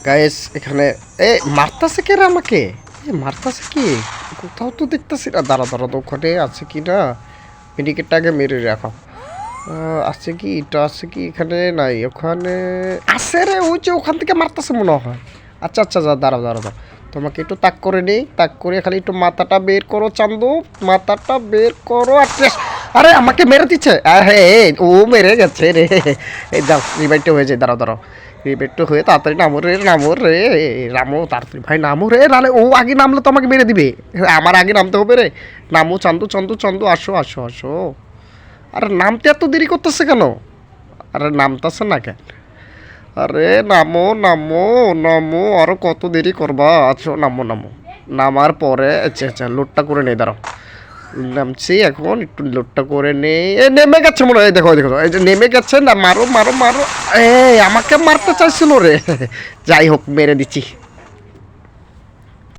Guys এখানে এ মারতাছে কে রে আমাকে? মারতাছে কি? কোথাও তো দেখতাছি না। দাঁড়া দাঁড়া, তো ওখানে আছে কি না? মেডিকেটটাকে মেরে রাখো। আছে কি? এটা আছে কি এখানে? নাই ওখানে আছে রে, ওই যে ওখান থেকে মারতাছে মনে হয়। আচ্ছা আচ্ছা, যা দাঁড়াও দাঁড়াও দাঁড়াও, তোমাকে একটু তাক করে নেই। তাক করে খালি একটু মাথাটা বের করো চান্দু, মাথাটা বের করো। আরে আমাকে মেরে দিচ্ছে। আরে ও মেরে গেছে রে। এই দাও, রিভাইভটা হয়ে যায়। দাঁড়াও দাঁড়াও, রিভাইভটা হয়ে তাড়াতাড়ি নামো রে, নামো রে, নামো তাড়াতাড়ি ভাই, নামো রে, নাহলে ও আগে নামলে তো আমাকে মেরে দিবে। আমার আগে নামতে হবে রে। নামো চান্দু, চান্দু, চান্দু, আসো আসো আসো। আরে নামতে এত দেরি করতেছে কেন? আরে নামতেছে না কেন? আরে নামো নামো নামো, আরো কত দেরি করবা? আচ্ছা নামো নামো। নামার পরে আচ্ছা আচ্ছা, লোডটা করে নেই, দাঁড়াও। নামছি এখন, একটু লোডটা করে নেই। এ নেমে গেছে মনে হয়, দেখো দেখো, এই যে নেমে গেছে না। মারো মারো মারো। আমাকে মারতে চাইছিল রে। যাই হোক, মেরে দিচ্ছি।